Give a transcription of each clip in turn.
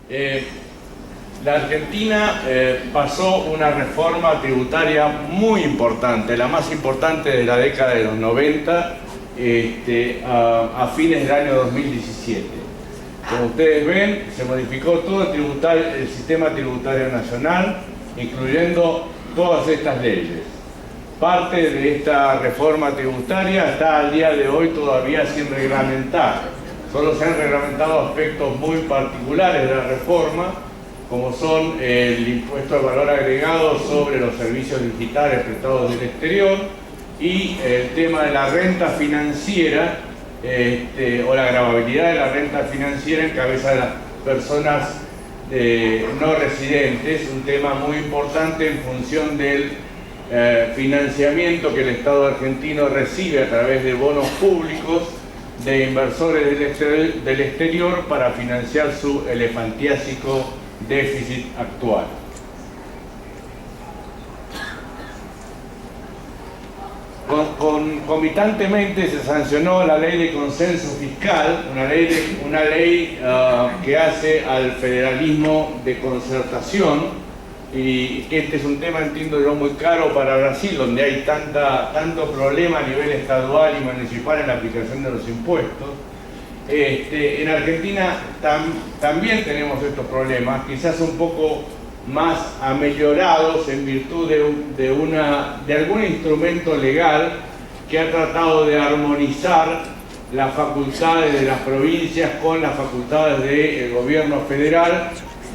La Argentina pasó una reforma tributaria muy importante, la más importante de la década de los 90, a fines del año 2017. Como ustedes ven, se modificó todo el sistema tributario nacional, incluyendo todas estas leyes. Parte de esta reforma tributaria está al día de hoy todavía sin reglamentar. Solo se han reglamentado aspectos muy particulares de la reforma, como son el impuesto al valor agregado sobre los servicios digitales prestados del exterior y el tema de la renta financiera o la gravabilidad de la renta financiera en cabeza de las personas no residentes, un tema muy importante en función del financiamiento que el Estado argentino recibe a través de bonos públicos de inversores del exterior para financiar su elefantiásico déficit actual. Concomitantemente se sancionó la ley de consenso fiscal, una ley que hace al federalismo de concertación, y este es un tema, entiendo yo, muy caro para Brasil, donde hay tanto problema a nivel estadual y municipal en la aplicación de los impuestos. En Argentina también tenemos estos problemas, quizás un poco más ameliorados en virtud de algún instrumento legal que ha tratado de armonizar las facultades de las provincias con las facultades del gobierno federal,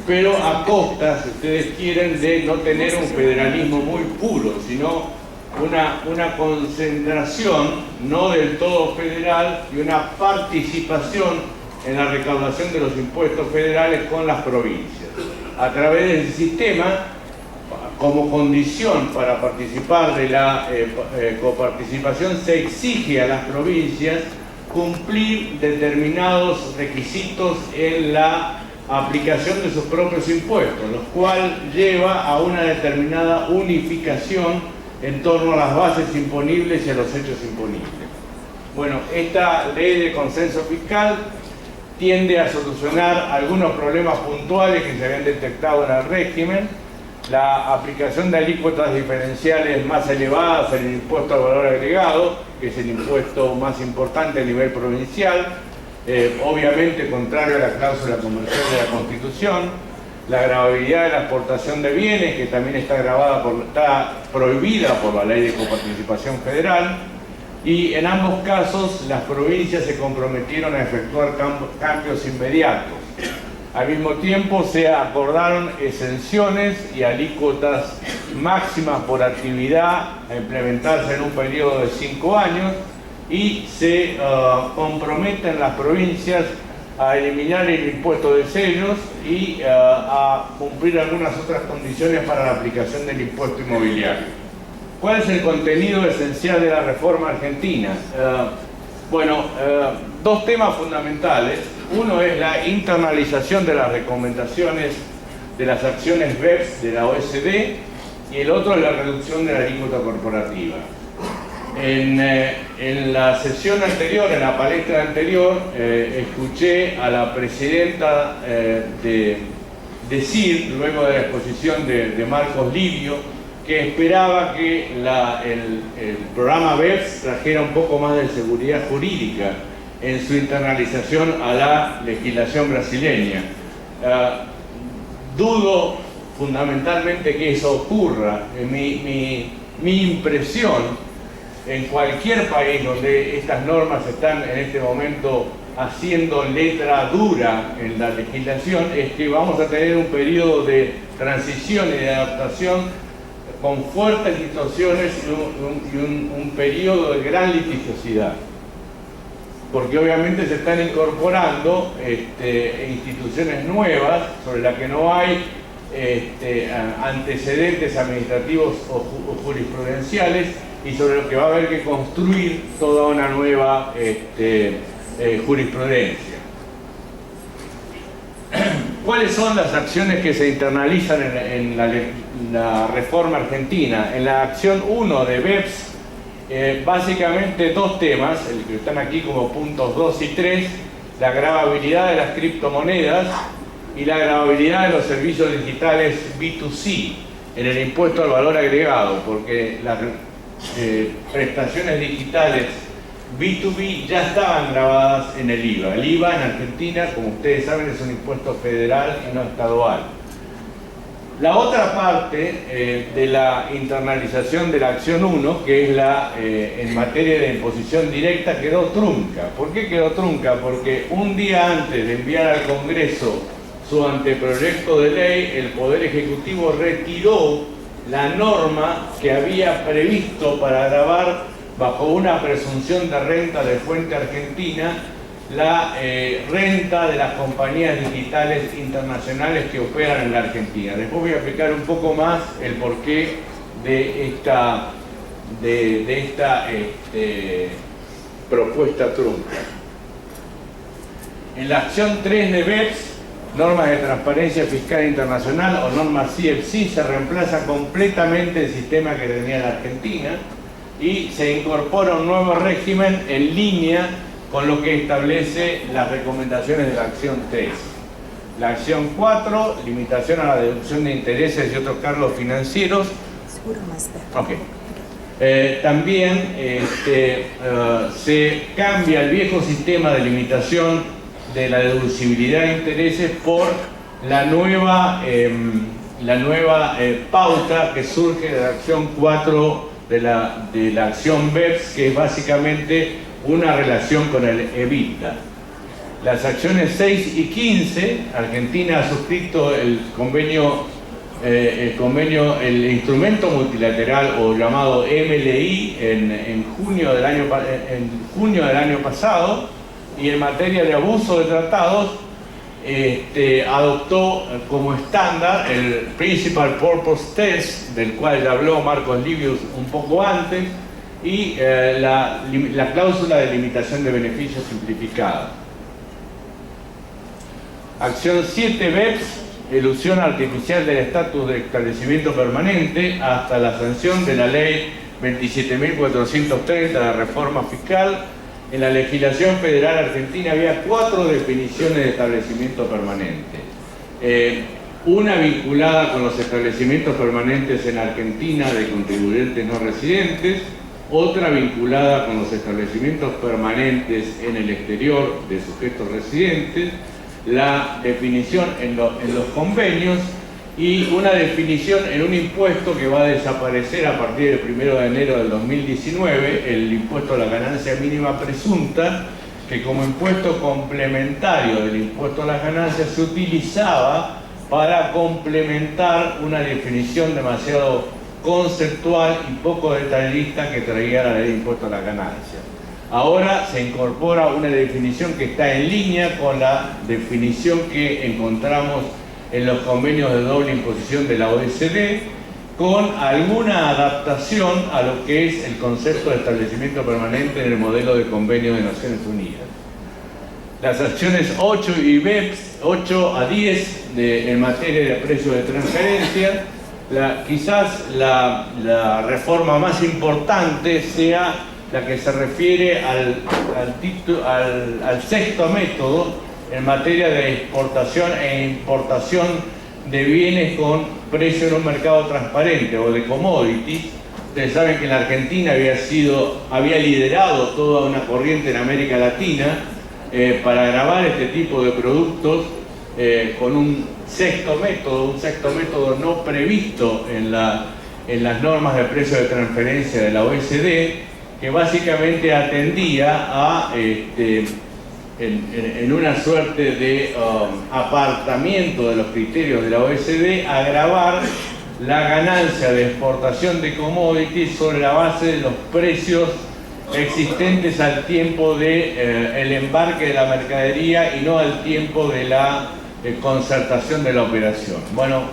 pero a costa, si ustedes quieren, de no tener un federalismo muy puro, sino una concentración no del todo federal y una participación en la recaudación de los impuestos federales con las provincias. A través del sistema, como condición para participar de la coparticipación, se exige a las provincias cumplir determinados requisitos en la aplicación de sus propios impuestos, lo cual lleva a una determinada unificación en torno a las bases imponibles y a los hechos imponibles. Bueno, esta ley de consenso fiscal tiende a solucionar algunos problemas puntuales que se habían detectado en el régimen: la aplicación de alícuotas diferenciales más elevadas en el impuesto al valor agregado, que es el impuesto más importante a nivel provincial, obviamente contrario a la cláusula comercial de la Constitución; la gravabilidad de la exportación de bienes, que también está prohibida por la ley de coparticipación federal, y en ambos casos las provincias se comprometieron a efectuar cambios inmediatos. Al mismo tiempo se acordaron exenciones y alícuotas máximas por actividad a implementarse en un periodo de 5 años, y se comprometen las provincias a eliminar el impuesto de sellos y a cumplir algunas otras condiciones para la aplicación del impuesto inmobiliario. ¿Cuál es el contenido esencial de la reforma argentina? Dos temas fundamentales. Uno es la internalización de las recomendaciones de las acciones BEPS de la OECD, y el otro es la reducción de la alícuota corporativa. En la sesión anterior, en la palestra anterior, escuché a la presidenta decir, luego de la exposición de Marcos Livio, que esperaba que el programa BEPS trajera un poco más de seguridad jurídica en su internalización a la legislación brasileña. Dudo fundamentalmente que eso ocurra. Mi impresión, en cualquier país donde estas normas están en este momento haciendo letra dura en la legislación, es que vamos a tener un periodo de transición y de adaptación con fuertes distorsiones y un periodo de gran litigiosidad, porque obviamente se están incorporando instituciones nuevas sobre las que no hay antecedentes administrativos o jurisprudenciales, y sobre lo que va a haber que construir toda una nueva jurisprudencia. ¿Cuáles son las acciones que se internalizan en la reforma argentina? En la acción 1 de BEPS, básicamente dos temas, el que están aquí como puntos 2 y 3, la gravabilidad de las criptomonedas y la gravabilidad de los servicios digitales B2C en el impuesto al valor agregado, porque las prestaciones digitales B2B ya estaban grabadas en el IVA. El IVA en Argentina, como ustedes saben, es un impuesto federal y no estadual. La otra parte de la internalización de la acción 1, que es la en materia de imposición directa, quedó trunca. ¿Por qué quedó trunca? Porque un día antes de enviar al Congreso su anteproyecto de ley, el Poder Ejecutivo retiró la norma que había previsto para gravar bajo una presunción de renta de fuente argentina la renta de las compañías digitales internacionales que operan en la Argentina. Después voy a explicar un poco más el porqué de esta propuesta trunca. En la acción 3 de BEPS, normas de transparencia fiscal internacional o normas CFC, se reemplaza completamente el sistema que tenía la Argentina y se incorpora un nuevo régimen en línea con lo que establece las recomendaciones de la acción 3. La acción 4, limitación a la deducción de intereses y otros cargos financieros. También se cambia el viejo sistema de limitación de la deducibilidad de intereses por la nueva pauta que surge de la acción 4 de la acción BEPS, que es básicamente una relación con el EBITDA. Las acciones 6 y 15, Argentina ha suscrito el instrumento multilateral o llamado MLI en junio del año pasado, y en materia de abuso de tratados adoptó como estándar el Principal Purpose Test, del cual ya habló Marcos Livius un poco antes, y la cláusula de limitación de beneficios simplificada. Acción 7 BEPS, elusión artificial del estatus de establecimiento permanente, hasta la sanción de la ley 27.430 de reforma fiscal. En la legislación federal argentina había 4 definiciones de establecimiento permanente. Una vinculada con los establecimientos permanentes en Argentina de contribuyentes no residentes, otra vinculada con los establecimientos permanentes en el exterior de sujetos residentes, la definición en los convenios y una definición en un impuesto que va a desaparecer a partir del 1 de enero del 2019, el impuesto a la ganancia mínima presunta, que como impuesto complementario del impuesto a las ganancias se utilizaba para complementar una definición demasiado conceptual y poco detallista que traía la ley de impuesto a las ganancias. Ahora se incorpora una definición que está en línea con la definición que encontramos en los convenios de doble imposición de la OECD, con alguna adaptación a lo que es el concepto de establecimiento permanente en el modelo de convenio de Naciones Unidas. Las acciones 8 y BEPS, 8 a 10 en materia de precios de transferencia, quizás la reforma más importante sea la que se refiere al sexto método en materia de exportación e importación de bienes con precio en un mercado transparente o de commodities. Ustedes saben que en la Argentina había liderado toda una corriente en América Latina para gravar este tipo de productos con un sexto método no previsto en las normas de precio de transferencia de la OECD, que básicamente atendía a en una suerte de apartamiento de los criterios de la OECD, agravar la ganancia de exportación de commodities sobre la base de los precios existentes al tiempo del embarque de la mercadería y no al tiempo de la concertación de la operación. Bueno,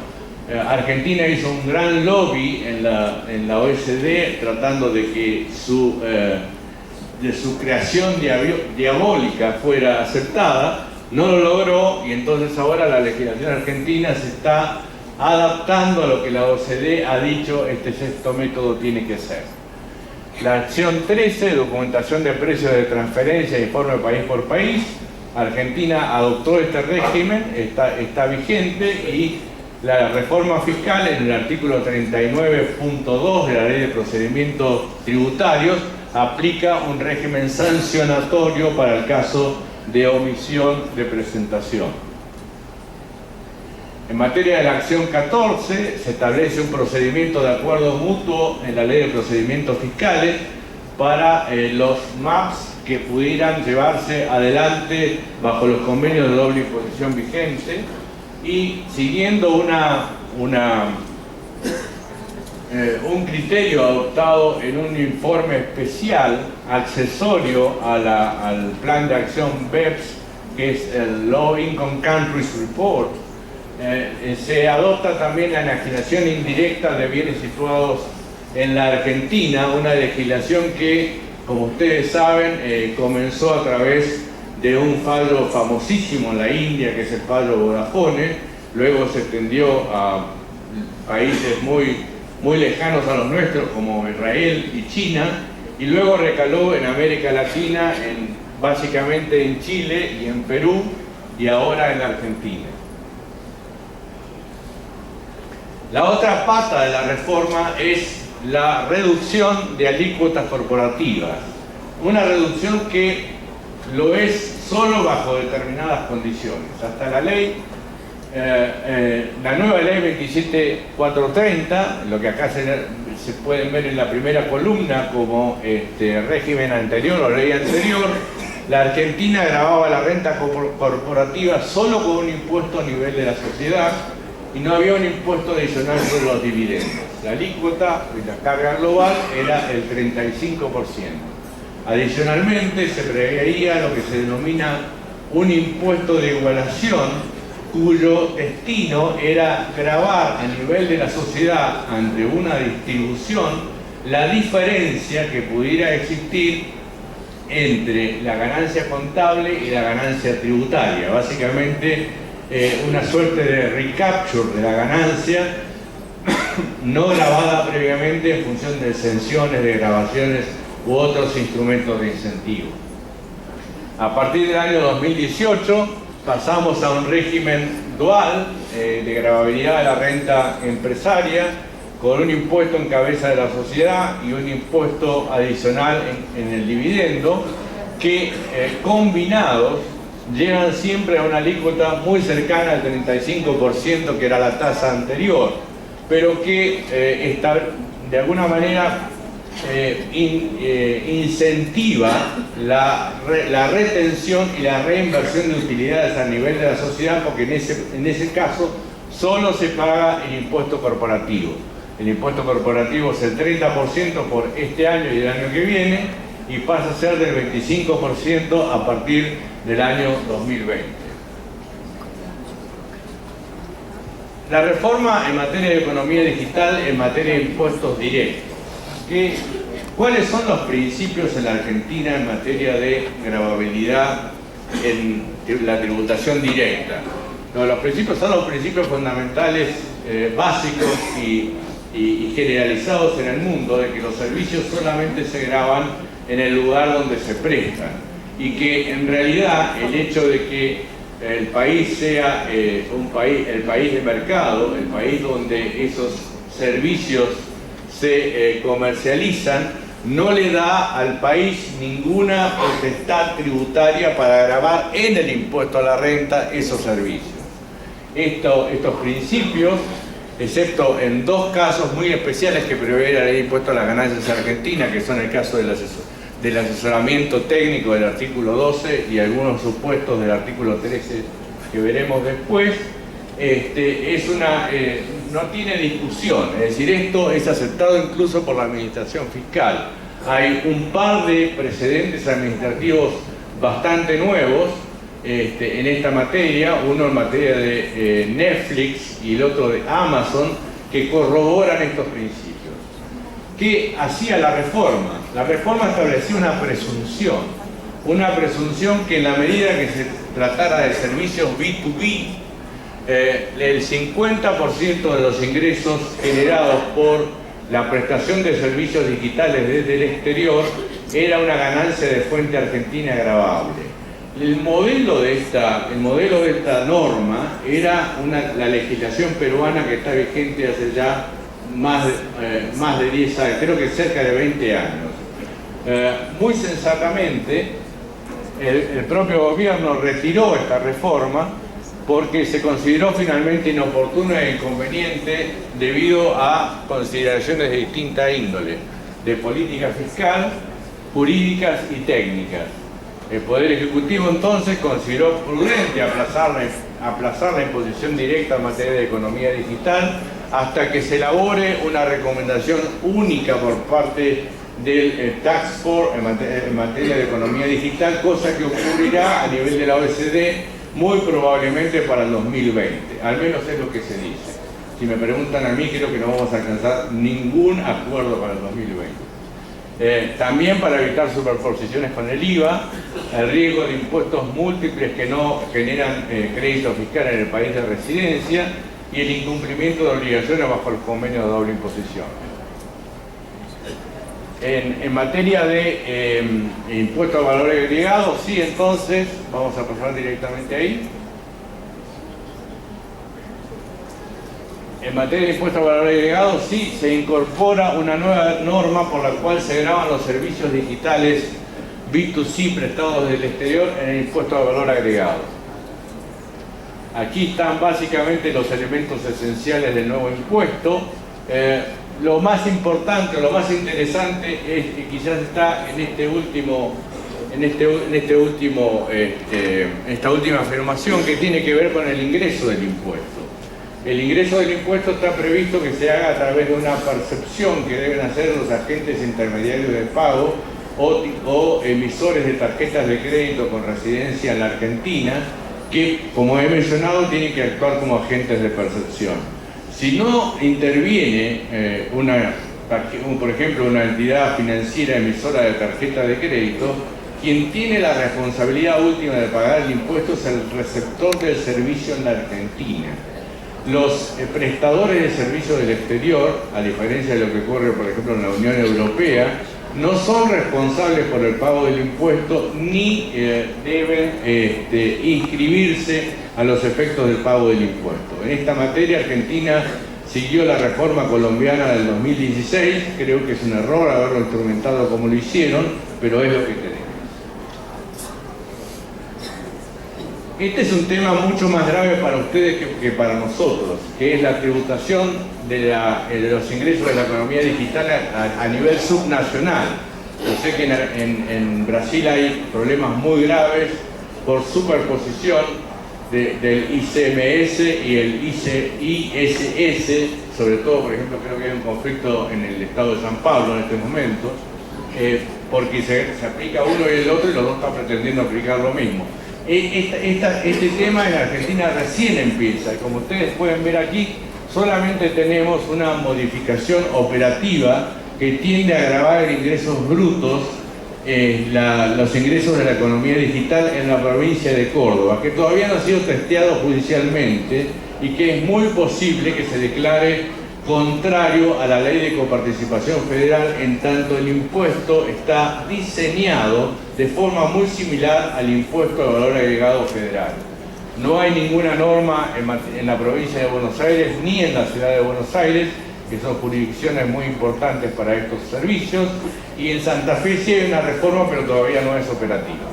Argentina hizo un gran lobby en la OECD tratando de que su creación diabólica fuera aceptada. No lo logró, y entonces ahora la legislación argentina se está adaptando a lo que la OCDE ha dicho este sexto método tiene que ser. La acción 13, documentación de precios de transferencia, informe país por país, Argentina adoptó este régimen, está vigente, y la reforma fiscal en el artículo 39.2 de la Ley de Procedimientos Tributarios aplica un régimen sancionatorio para el caso de omisión de presentación. En materia de la acción 14, se establece un procedimiento de acuerdo mutuo en la Ley de Procedimientos Fiscales para los MAPs que pudieran llevarse adelante bajo los convenios de doble imposición vigente, y siguiendo un criterio adoptado en un informe especial accesorio al plan de acción BEPS, que es el Low Income Countries Report, se adopta también la enajenación indirecta de bienes situados en la Argentina, una legislación que, como ustedes saben, comenzó a través de un fallo famosísimo en la India, que es el fallo Vodafone, luego se extendió a países muy lejanos a los nuestros, como Israel y China, y luego recaló en América Latina, básicamente en Chile y en Perú, y ahora en la Argentina. La otra pata de la reforma es la reducción de alícuotas corporativas, una reducción que lo es solo bajo determinadas condiciones. Hasta la nueva ley 27430, lo que acá se pueden ver en la primera columna como régimen anterior o ley anterior, la Argentina gravaba la renta corporativa solo con un impuesto a nivel de la sociedad y no había un impuesto adicional sobre los dividendos. La alícuota de la carga global era el 35%. Adicionalmente se preveía lo que se denomina un impuesto de igualación, cuyo destino era gravar a nivel de la sociedad ante una distribución la diferencia que pudiera existir entre la ganancia contable y la ganancia tributaria. Básicamente una suerte de recapture de la ganancia no grabada previamente en función de exenciones, de grabaciones u otros instrumentos de incentivo. A partir del año 2018 pasamos a un régimen dual de gravabilidad de la renta empresaria, con un impuesto en cabeza de la sociedad y un impuesto adicional en el dividendo, que combinados llegan siempre a una alícuota muy cercana al 35%, que era la tasa anterior, pero que de alguna manera incentiva la retención y la reinversión de utilidades a nivel de la sociedad, porque en ese caso solo se paga el impuesto corporativo. El impuesto corporativo es el 30% por este año y el año que viene, y pasa a ser del 25% a partir del año 2020. La reforma en materia de economía digital, en materia de impuestos directos. ¿Cuáles son los principios en la Argentina en materia de gravabilidad en la tributación directa? Los principios son los principios fundamentales básicos y generalizados en el mundo, de que los servicios solamente se gravan en el lugar donde se prestan, y que en realidad el hecho de que el país sea el país de mercado, el país donde esos servicios se comercializan, no le da al país ninguna potestad tributaria para gravar en el impuesto a la renta esos servicios. Estos principios, excepto en dos casos muy especiales que prevé la ley de impuesto a las ganancias argentina, que son el caso del asesoramiento técnico del artículo 12 y algunos supuestos del artículo 13 que veremos después, no tiene discusión. Es decir, esto es aceptado incluso por la administración fiscal. Hay un par de precedentes administrativos bastante nuevos en esta materia, uno en materia de Netflix y el otro de Amazon, que corroboran estos principios. ¿Qué hacía la reforma? La reforma establecía una presunción que en la medida que se tratara de servicios B2B, el 50% de los ingresos generados por la prestación de servicios digitales desde el exterior era una ganancia de fuente argentina gravable. El modelo de esta norma era la legislación peruana que está vigente hace ya más de 10 años, creo que cerca de 20 años. Muy sensatamente, el propio gobierno retiró esta reforma porque se consideró finalmente inoportuna e inconveniente debido a consideraciones de distinta índole, de política fiscal, jurídicas y técnicas. El Poder Ejecutivo entonces consideró prudente aplazar la imposición directa en materia de economía digital hasta que se elabore una recomendación única por parte del Task Force en materia de economía digital, cosa que ocurrirá a nivel de la OECD muy probablemente para el 2020, al menos es lo que se dice. Si me preguntan a mí, creo que no vamos a alcanzar ningún acuerdo para el 2020. También para evitar superposiciones con el IVA, el riesgo de impuestos múltiples que no generan crédito fiscal en el país de residencia y el incumplimiento de obligaciones bajo el convenio de doble imposición. En materia de impuesto al valor agregado, sí, entonces, vamos a pasar directamente ahí. En materia de impuesto al valor agregado, sí, se incorpora una nueva norma por la cual se graban los servicios digitales B2C prestados desde el exterior en el impuesto al valor agregado. Aquí están básicamente los elementos esenciales del nuevo impuesto. Lo más importante, lo más interesante es que quizás está en esta última afirmación que tiene que ver con el ingreso del impuesto. El ingreso del impuesto está previsto que se haga a través de una percepción que deben hacer los agentes intermediarios de pago o emisores de tarjetas de crédito con residencia en la Argentina, que, como he mencionado, tienen que actuar como agentes de percepción. Si no interviene por ejemplo, una entidad financiera emisora de tarjeta de crédito, quien tiene la responsabilidad última de pagar el impuesto es el receptor del servicio en la Argentina. Los prestadores de servicios del exterior, a diferencia de lo que ocurre, por ejemplo, en la Unión Europea, no son responsables por el pago del impuesto ni deben inscribirse a los efectos del pago del impuesto. En esta materia, Argentina siguió la reforma colombiana del 2016, creo que es un error haberlo instrumentado como lo hicieron, pero es lo que tenemos. Este es un tema mucho más grave para ustedes que para nosotros, que es la tributación de los ingresos de la economía digital a nivel subnacional. Yo sé que en Brasil hay problemas muy graves por superposición del ICMS y el ISS, sobre todo, por ejemplo, creo que hay un conflicto en el estado de San Pablo en este momento, porque se aplica uno y el otro y los dos están pretendiendo aplicar lo mismo. Este tema en Argentina recién empieza, y como ustedes pueden ver aquí, solamente tenemos una modificación operativa que tiende a agravar en ingresos brutos los ingresos de la economía digital en la provincia de Córdoba, que todavía no ha sido testeado judicialmente y que es muy posible que se declare contrario a la ley de coparticipación federal, en tanto el impuesto está diseñado de forma muy similar al impuesto al valor agregado federal. No hay ninguna norma en la provincia de Buenos Aires ni en la ciudad de Buenos Aires, que son jurisdicciones muy importantes para estos servicios, y en Santa Fe sí hay una reforma, pero todavía no es operativa.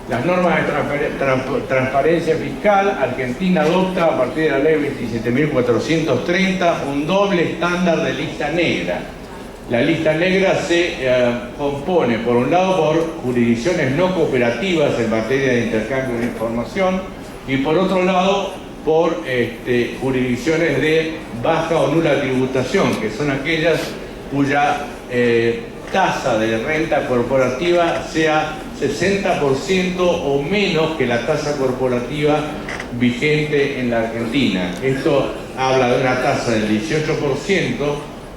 Las normas de transparencia fiscal, Argentina adopta a partir de la ley 27.430 un doble estándar de lista negra. La lista negra se compone, por un lado, por jurisdicciones no cooperativas en materia de intercambio de información y, por otro lado, por jurisdicciones de baja o nula tributación, que son aquellas cuya tasa de renta corporativa sea 60% o menos que la tasa corporativa vigente en la Argentina. Esto habla de una tasa del 18%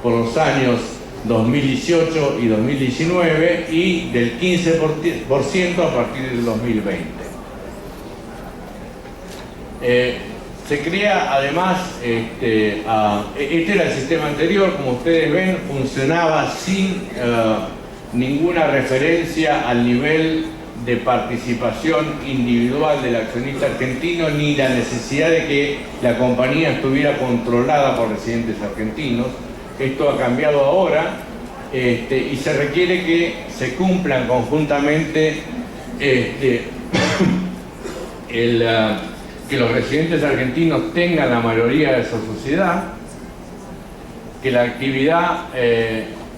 por los años 2018 y 2019 y del 15% a partir del 2020. Se crea además, este era el sistema anterior, como ustedes ven, funcionaba sin ninguna referencia al nivel de participación individual del accionista argentino ni la necesidad de que la compañía estuviera controlada por residentes argentinos. Esto ha cambiado ahora y se requiere que se cumplan conjuntamente que los residentes argentinos tengan la mayoría de su sociedad, que la actividad,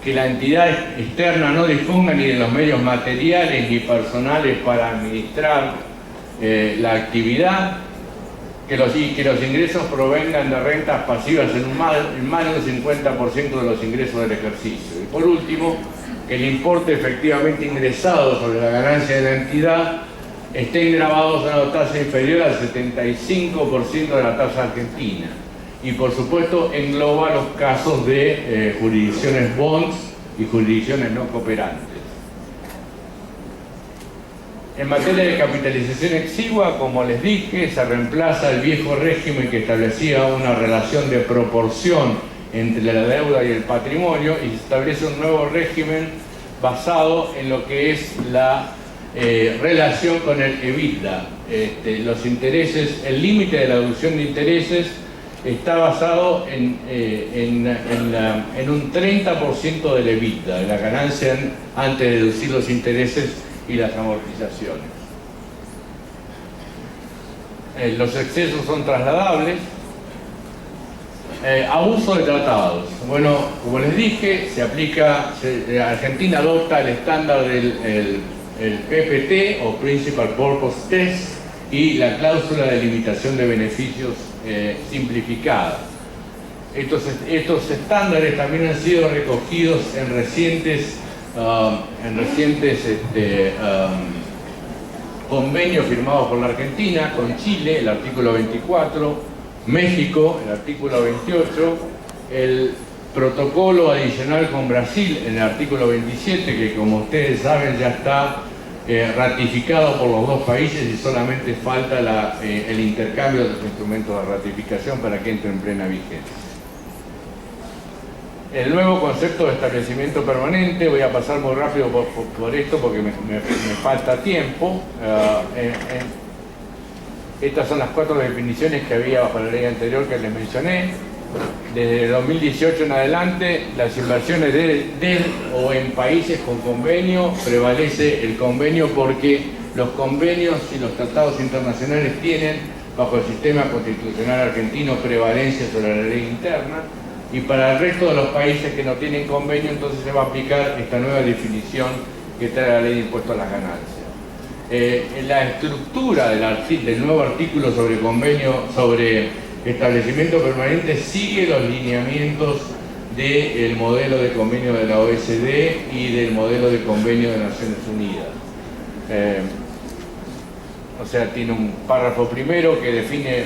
que la entidad externa no disponga ni de los medios materiales ni personales para administrar la actividad, que los ingresos provengan de rentas pasivas en más de un 50% de los ingresos del ejercicio. Y por último, que el importe efectivamente ingresado sobre la ganancia de la entidad estén grabados a una tasa inferior al 75% de la tasa argentina. Y por supuesto engloba los casos de jurisdicciones bonds y jurisdicciones no cooperantes. En materia de capitalización exigua, como les dije, se reemplaza el viejo régimen que establecía una relación de proporción entre la deuda y el patrimonio y se establece un nuevo régimen basado en lo que es la relación con el EBITDA. Los intereses, el límite de la deducción de intereses está basado en un 30% del EBITDA, de la ganancia antes de deducir los intereses y las amortizaciones. Los excesos son trasladables. Abuso de tratados. Bueno, como les dije, Argentina adopta el estándar del PPT o Principal Purpose Test y la cláusula de limitación de beneficios simplificada. Estos estándares también han sido recogidos en recientes convenios firmados por la Argentina con Chile, el artículo 24, México, el artículo 28, el protocolo adicional con Brasil en el artículo 27, que como ustedes saben ya está ratificado por los dos países y solamente falta el intercambio de los instrumentos de ratificación para que entre en plena vigencia. El nuevo concepto de establecimiento permanente, voy a pasar muy rápido por esto porque me falta tiempo. Estas son las 4 definiciones que había para la ley anterior que les mencioné. Desde 2018 en adelante, las inversiones de o en países con convenio, prevalece el convenio porque los convenios y los tratados internacionales tienen, bajo el sistema constitucional argentino, prevalencia sobre la ley interna. Y para el resto de los países que no tienen convenio, entonces se va a aplicar esta nueva definición que trae la ley de impuesto a las ganancias. La estructura del nuevo artículo sobre convenio, sobre establecimiento permanente, sigue los lineamientos del modelo de convenio de la OECD y del modelo de convenio de Naciones Unidas. O sea, tiene un párrafo primero que define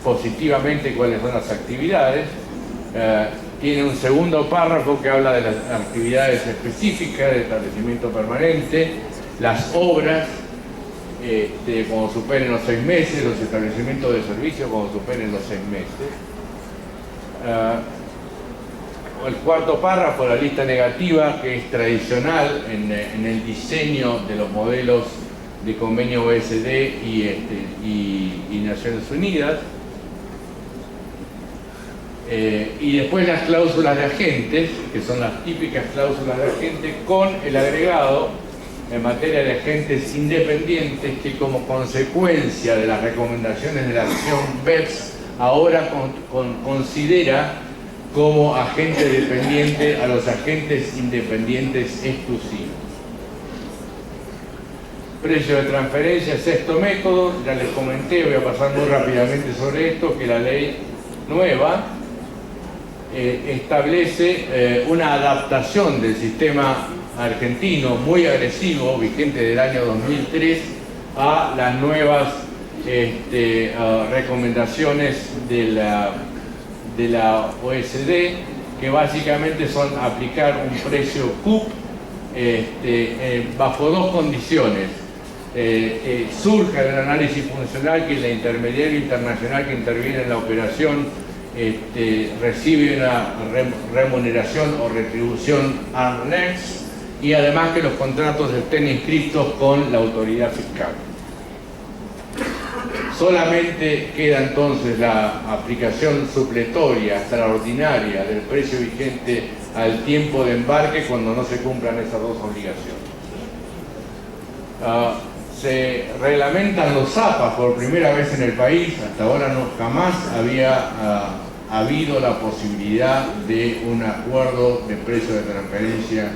positivamente cuáles son las actividades. Tiene un segundo párrafo que habla de las actividades específicas de establecimiento permanente, las obras cuando superen los 6 meses, los establecimientos de servicio cuando superen los 6 meses. El cuarto párrafo, la lista negativa, que es tradicional en el diseño de los modelos de convenio OECD y Naciones Unidas. Y después las cláusulas de agentes, que son las típicas cláusulas de agentes, con el agregado en materia de agentes independientes que, como consecuencia de las recomendaciones de la acción BEPS, ahora considera como agente dependiente a los agentes independientes exclusivos. Precio de transferencia, sexto método, ya les comenté, voy a pasar muy rápidamente sobre esto, que la ley nueva establece una adaptación del sistema argentino muy agresivo, vigente del año 2003, a las nuevas recomendaciones de la OECD, que básicamente son aplicar un precio CUP bajo dos condiciones. Surja el análisis funcional que el intermediario internacional que interviene en la operación recibe una remuneración o retribución arm's length, y además que los contratos estén inscritos con la autoridad fiscal. Solamente queda entonces la aplicación supletoria extraordinaria del precio vigente al tiempo de embarque cuando no se cumplan esas dos obligaciones. Se reglamentan los APAs por primera vez en el país. Hasta ahora jamás había habido la posibilidad de un acuerdo de precio de transferencia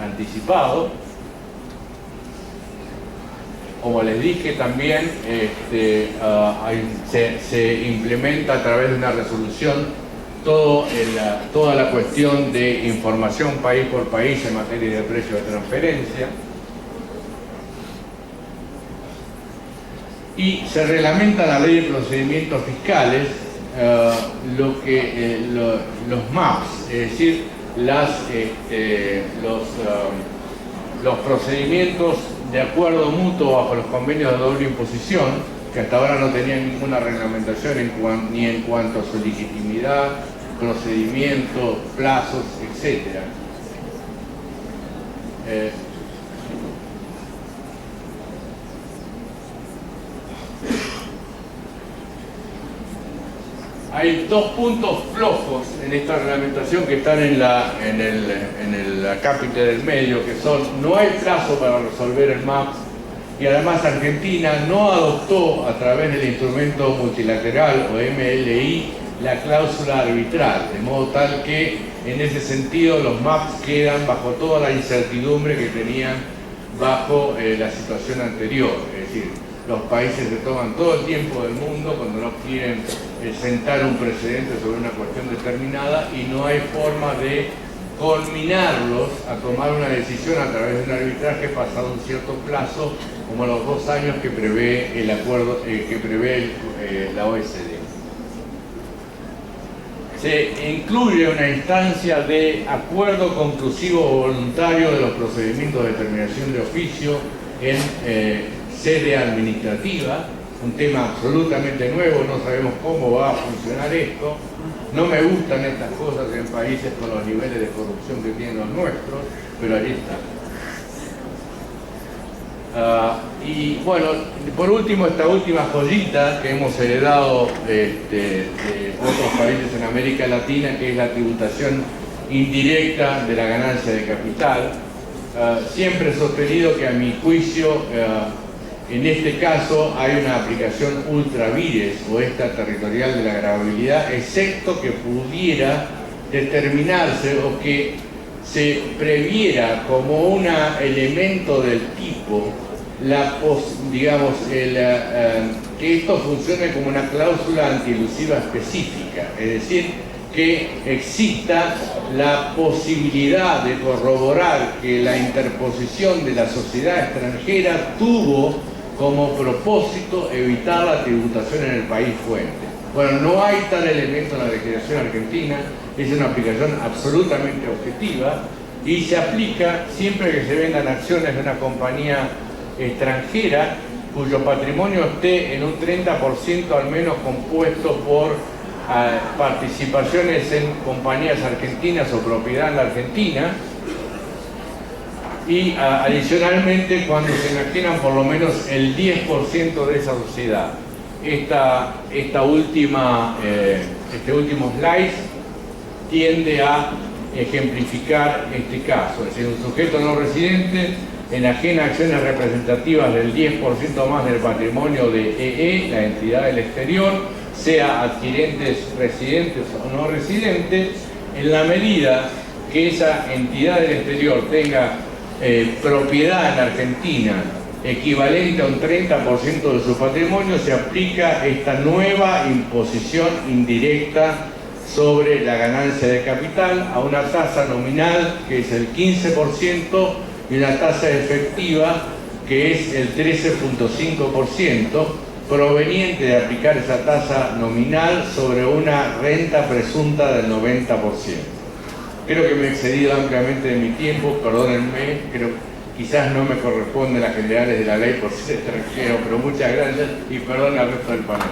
anticipado. Como les dije también, se implementa a través de una resolución toda la cuestión de información país por país en materia de precio de transferencia. Y se reglamenta la ley de procedimientos fiscales, los MAPs, es decir, los procedimientos de acuerdo mutuo bajo los convenios de doble imposición, que hasta ahora no tenían ninguna reglamentación ni en cuanto a su legitimidad, procedimiento, plazos, etc. Hay dos puntos flojos en esta reglamentación que están en el acápite del medio, que son: no hay plazo para resolver el MAP, y además Argentina no adoptó a través del instrumento multilateral o MLI la cláusula arbitral, de modo tal que en ese sentido los MAPs quedan bajo toda la incertidumbre que tenían bajo la situación anterior. Es decir, los países se toman todo el tiempo del mundo cuando no quieren sentar un precedente sobre una cuestión determinada, y no hay forma de conminarlos a tomar una decisión a través de un arbitraje pasado un cierto plazo, como los 2 años que prevé el acuerdo que prevé la OECD. Se incluye una instancia de acuerdo conclusivo o voluntario de los procedimientos de determinación de oficio en sede administrativa, un tema absolutamente nuevo. No sabemos cómo va a funcionar esto. No me gustan estas cosas en países con los niveles de corrupción que tienen los nuestros, pero allí está. Y bueno, por último, esta última joyita que hemos heredado de otros países en América Latina, que es la tributación indirecta de la ganancia de capital. Siempre he sostenido que, a mi juicio, en este caso hay una aplicación ultra vires o extraterritorial de la gravabilidad, excepto que pudiera determinarse o que se previera como un elemento del tipo que esto funcione como una cláusula antielusiva específica, es decir, que exista la posibilidad de corroborar que la interposición de la sociedad extranjera tuvo como propósito evitar la tributación en el país fuente. Bueno, no hay tal elemento en la legislación argentina, es una aplicación absolutamente objetiva y se aplica siempre que se vendan acciones de una compañía extranjera cuyo patrimonio esté en un 30% al menos compuesto por participaciones en compañías argentinas o propiedad en la Argentina, y adicionalmente cuando se enajenan por lo menos el 10% de esa sociedad. Este último slide tiende a ejemplificar este caso, es decir, un sujeto no residente enajena acciones representativas del 10% más del patrimonio de EE, la entidad del exterior, sea adquirentes residentes o no residentes, en la medida que esa entidad del exterior tenga propiedad en Argentina equivalente a un 30% de su patrimonio, se aplica esta nueva imposición indirecta sobre la ganancia de capital a una tasa nominal que es el 15% y una tasa efectiva que es el 13.5%, proveniente de aplicar esa tasa nominal sobre una renta presunta del 90%. Creo que me he excedido ampliamente de mi tiempo, perdónenme, quizás no me corresponden las generales de la ley por ser extranjero, pero muchas gracias y perdón al resto del panel.